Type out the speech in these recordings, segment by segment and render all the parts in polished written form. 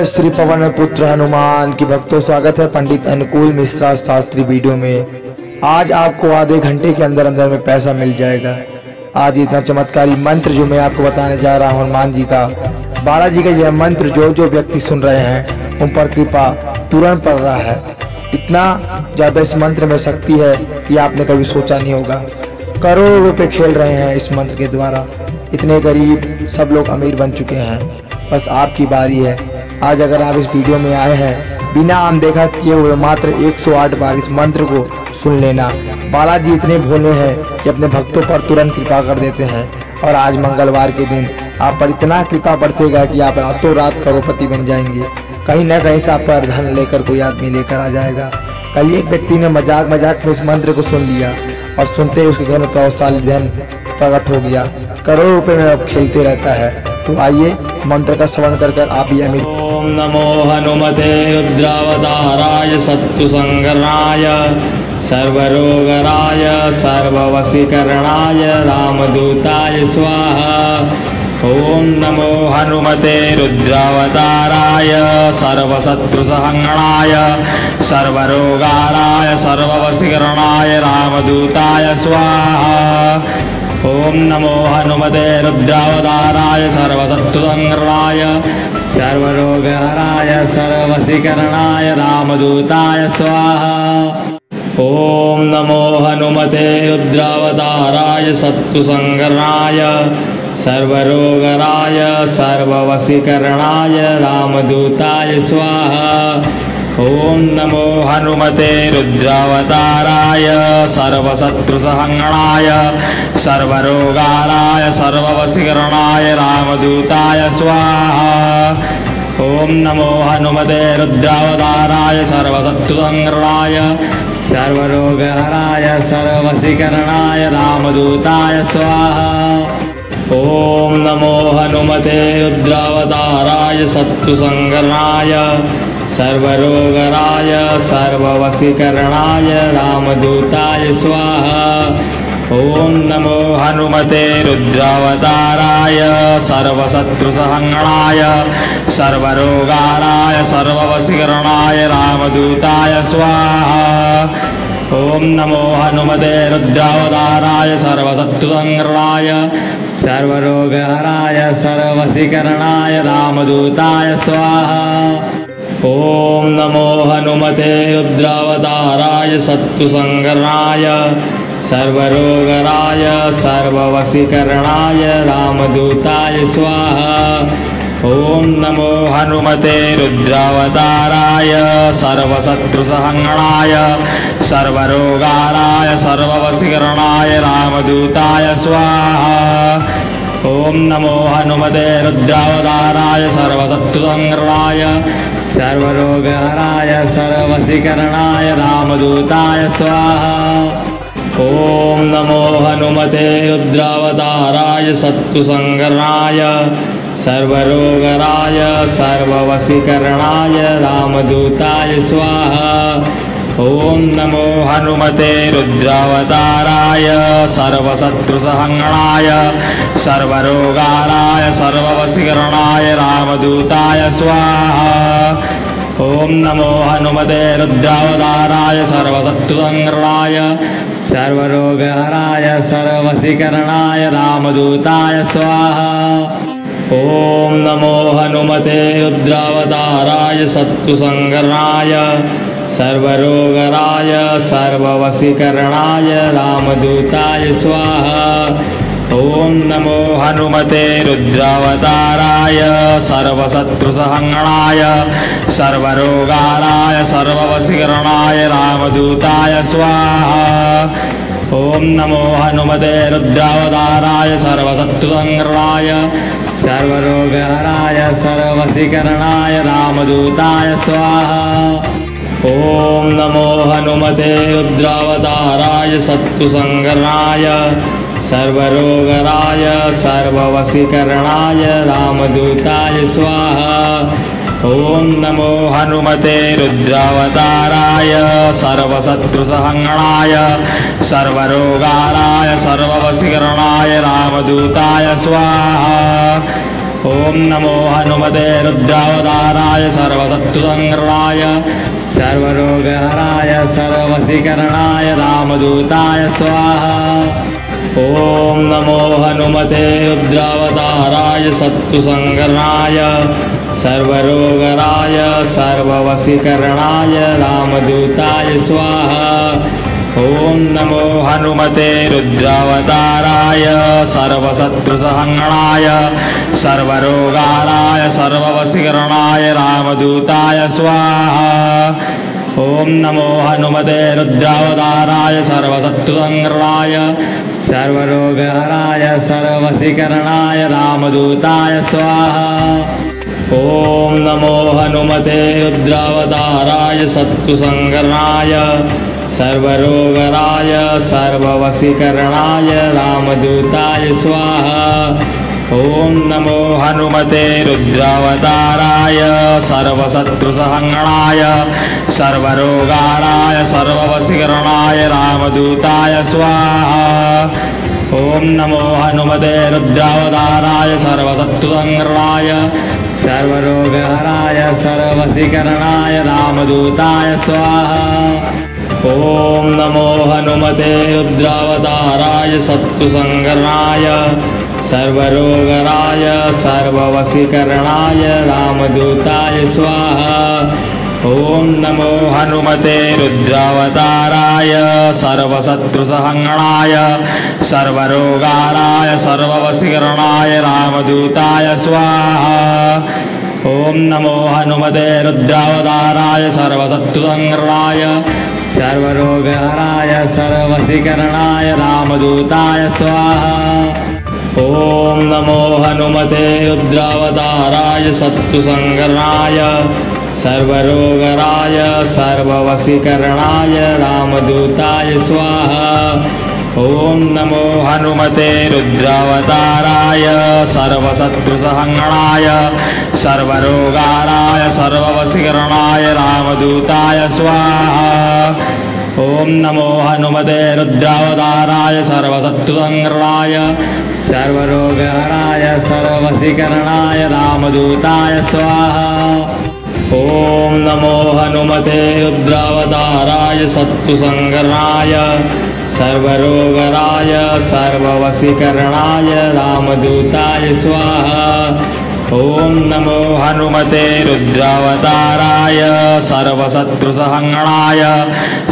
जय श्री पवन पुत्र हनुमान की भक्तों, स्वागत है पंडित अनुकूल मिश्रा शास्त्री वीडियो में। आज आपको आधे घंटे के अंदर अंदर में पैसा मिल जाएगा। आज इतना चमत्कारी मंत्र जो मैं आपको बताने जा रहा हूँ हनुमान जी का, बालाजी का यह मंत्र जो व्यक्ति सुन रहे हैं उन पर कृपा तुरंत पड़ रहा है। इतना ज़्यादा इस मंत्र में शक्ति है कि आपने कभी सोचा नहीं होगा। करोड़ों रुपए खेल रहे हैं इस मंत्र के द्वारा। इतने गरीब सब लोग अमीर बन चुके हैं। बस आपकी बारी है। आज अगर आप इस वीडियो में आए हैं बिना अनदेखा किए हुए मात्र 108 बार इस मंत्र को सुन लेना। बालाजी इतने भोले हैं कि अपने भक्तों पर तुरंत कृपा कर देते हैं। और आज मंगलवार के दिन आप पर इतना कृपा बरसेगा कि आप रातों रात करोड़पति बन जाएंगे। कहीं ना कहीं से आप पर धन लेकर कोई आदमी लेकर आ जाएगा। कल एक व्यक्ति ने मजाक में इस मंत्र को सुन लिया और सुनते ही उसके घर में प्रभावशाली धन प्रकट हो गया। करोड़ों रुपए में अब खेलते रहता है। तो आइए मंत्र का श्रवण कर आप ये अमीर। ओम नमो हनुमते रुद्रावताराय शत्रुसंहरणाय सर्वरोगराय सर्ववशीकरणाय रामदूताय स्वाहा। ओम नमो हनुमते रुद्रावताराय सर्वशत्रुसंहरणाय सर्वरोगाराय सर्ववशीकरणाय रामदूताय स्वाहा। ओम नमो हनुमते रुद्रावताराय सर्वशत्रुसंहरणाय सर्वरोगहराय सर्ववशीकरणाय रामदूताय स्वाहा। ओम नमो हनुमते रुद्रावताराय शत्रुसंहरणाय सर्वरोगहराय सर्ववशीकरणाय रामदूताय स्वाहा। ओम नमो हनुमते रुद्रावताराय सर्वशत्रुसंहरणाय सर्वरोगाराय सर्ववशीकरणाय रामदूताय स्वाहा। ओम नमो हनुमते रुद्रावताराय सर्वशत्रुसंहरणाय सर्वरोगहराय सर्ववशीकरणाय रामदूताय स्वाहा। ओम नमो हनुमते रुद्रावताराय शत्रुसंहरणाय सर्वरोगराय सर्ववशीकरणाय रामदूताय स्वाहा। ओम नमो हनुमते रुद्रावताराय सर्वशत्रुसंहरणाय सर्वरोगाराय सर्ववशीकरणाय रामदूताय स्वाहा। ओम नमो हनुमते रुद्रावताराय सर्वशत्रुसंहरणाय सर्वरोगहराय सर्ववशीकरणाय रामदूताय स्वाहा। ओम नमो हनुमते रुद्रावताराय शत्रुसंहरणाय सर्वरोगराय सर्ववशीकरणाय रामदूताय स्वाहा। ओम नमो हनुमते रुद्रावताराय सर्वशत्रुसंहरणाय सर्वरोगाराय सर्ववशीकरणाय रामदूताय स्वाहा। ओम नमो हनुमते रुद्रावताराय सर्वशत्रुसंहरणाय सर्वरोगहराय सर्ववशीकरणाय रामदूताय स्वाहा। ओम नमो हनुमते रुद्रावताराय शत्रुसंहरणाय सर्वरोगराय सर्ववशीकरणाय रामदूताय स्वाहा। ओम नमो हनुमते रुद्रावताराय सर्वशत्रुसंहरणाय सर्वरोगाराय सर्ववशीकरणाय रामदूताय स्वाहा। ओम नमो हनुमते रुद्रावताराय सर्वशत्रुसंहरणाय सर्वरोगहराय सर्ववशीकरणाय रामदूताय स्वाहा। ओम नमो हनुमते रुद्रावताराय शत्रुसंहरणाय सर्वरोगराय सर्ववशीकरणाय रामदूताय स्वाहा। ओम नमो हनुमते रुद्रावताराय सर्वशत्रुसंहरणाय सर्वरोगाराय सर्ववशीकरणाय रामदूताय स्वाहा। ओम नमो हनुमते रुद्रावताराय सर्वशत्रुसंहरणाय सर्वरोगहराय सर्ववशीकरणाय रामदूताय स्वाहा। ओम नमो हनुमते रुद्रावताराय शत्रुसंहरणाय सर्वरोगराय सर्ववशीकरणाय रामदूताय स्वाहा। ओम नमो हनुमते रुद्रावताराय सर्वशत्रुसंहरणाय सर्वरोगाराय सर्ववशीकरणाय रामदूताय स्वाहा। ॐ नमो हनुमते रुद्रावताराय सर्वशत्रुसंहरणाय सर्वरोगहराय सर्ववशीकरणाय रामदूताय स्वाहा। ॐ नमो हनुमते रुद्रावताराय शत्रुसंहरणाय सर्वरोगहराय सर्ववशीकरणाय रामदूताय स्वाहा। ॐ नमो हनुमते रुद्रावताराय सर्वशत्रुसंहरणाय सर्वरोगहराय सर्ववशीकरणाय रामदूताय स्वाहा। ॐ नमो हनुमते रुद्रावताराय सर्वशत्रुसंहरणाय सर्वरोगहराय सर्ववशीकरणाय रामदूताय स्वाहा। ॐ नमो हनुमते रुद्रावताराय शत्रुसंहरणाय सर्वरोगहराय सर्ववशीकरणाय रामदूताय स्वाहा। ॐ नमो हनुमते रुद्रावताराय सर्वशत्रुसंहरणाय सर्वरोगहराय सर्ववशीकरणाय रामदूताय स्वाहा। ॐ नमो हनुमते रुद्रावताराय सर्वशत्रुसंहरणाय सर्वरोगहराय सर्ववशीकरणाय रामदूताय स्वाहा। ॐ नमो हनुमते रुद्रावताराय शत्रुसंहरणाय सर्वरोगहराय सर्ववशीकरणाय रामदूताय स्वाहा। ॐ नमो हनुमते रुद्रावताराय सर्वशत्रुसंहरणाय सर्वरोगहराय सर्ववशीकरणाय रामदूताय स्वाहा। ॐ नमो हनुमते रुद्रावताराय सर्वशत्रुसंहरणाय सर्वरोगहराय सर्ववशीकरणाय रामदूताय स्वाहा। ॐ नमो हनुमते रुद्रावताराय शत्रुसंहरणाय सर्वरोगहराय सर्ववशीकरणाय रामदूताय स्वाहा। ॐ नमो हनुमते रुद्रावताराय सर्वशत्रुसंहरणाय सर्वरोगहराय सर्ववशीकरणाय रामदूताय स्वाहा। ॐ नमो हनुमते रुद्रावताराय सर्वशत्रुसंहरणाय सर्वरोगहराय सर्ववशीकरणाय रामदूताय स्वाहा। ॐ नमो हनुमते रुद्रावताराय शत्रुसंहरणाय सर्वरोगहराय सर्ववशीकरणाय रामदूताय स्वाहा। ॐ नमो हनुमते रुद्रावताराय सर्वशत्रुसंहरणाय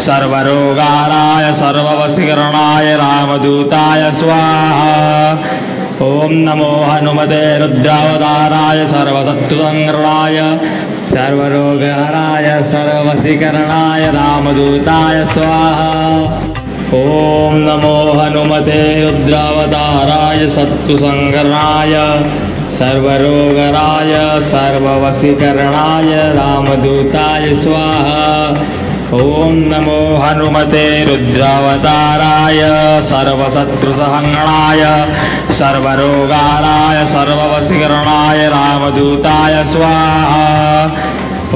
सर्वरोगहराय सर्ववशीकरणाय रामदूताय स्वाहा। ॐ नमो हनुमते रुद्रावताराय सर्वशत्रुसंहरणाय सर्वरोगहराय सर्ववशीकरणाय रामदूताय स्वाहा। ॐ नमो हनुमते रुद्रावताराय शत्रुसंहरणाय सर्वरोगहराय सर्ववशीकरणाय रामदूताय स्वाहा। ॐ नमो हनुमते रुद्रावताराय सर्वशत्रुसंहरणाय सर्वरोगहराय सर्ववशीकरणाय रामदूताय स्वाहा।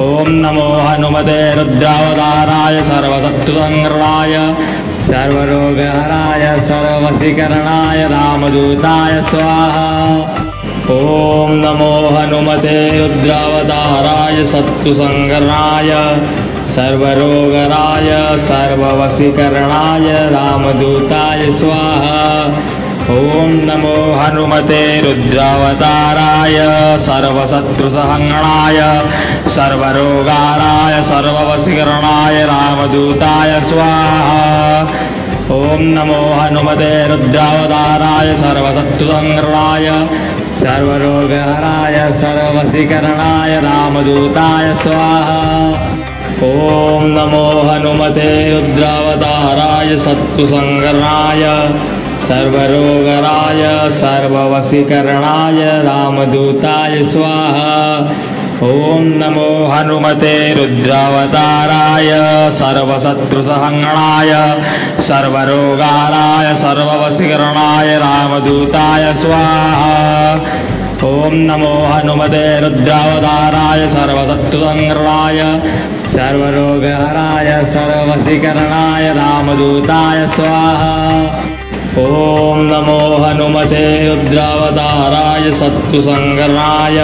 ॐ नमो हनुमते रुद्रावताराय सर्वशत्रुसंहरणाय सर्वरोगहराय सर्ववशीकरणाय रामदूताय स्वाहा। ॐ नमो हनुमते रुद्रावताराय शत्रुसंहरणाय सर्वरोगहराय सर्ववशीकरणाय रामदूताय स्वाहा। ॐ नमो हनुमते रुद्रावताराय सर्वशत्रुसंहरणाय सर्वरोगहराय सर्ववशीकरणाय रामदूताय स्वाहा। ॐ नमो हनुमते रुद्रावताराय सर्वशत्रुसंहरणाय सर्वरोगहराय सर्ववशीकरणाय रामदूताय स्वाहा। ॐ नमो हनुमते रुद्रावताराय शत्रुसंहरणाय सर्वरोगहराय सर्ववशीकरणाय रामदूताय स्वाहा। ॐ नमो हनुमते रुद्रावताराय सर्वशत्रुसंहरणाय सर्वरोगहराय सर्ववशीकरणाय रामदूताय स्वाहा। ॐ नमो हनुमते रुद्रावताराय सर्वशत्रुसंहरणाय सर्वरोगहराय सर्ववशीकरणाय रामदूताय स्वाहा। ॐ नमो हनुमते रुद्रावताराय शत्रुसंहरणाय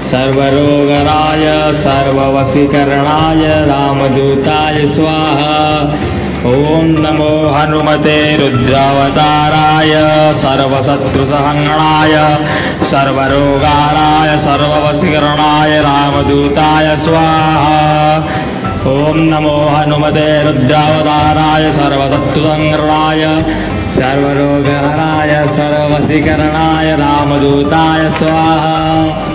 सर्वरोगराय सर्ववशीकरणाय रामदूताय स्वाहा। ॐ नमो हनुमते रुद्रावताराय सर्वशत्रुसंहरणाय सर्वरोगाराय सर्ववशीकरणाय रामदूताय स्वाहा। ॐ नमो हनुमते रुद्रावताराय सर्वशत्रुसंहरणाय सर्वरोगहराय सर्ववशीकरणाय रामदूताय स्वाहा।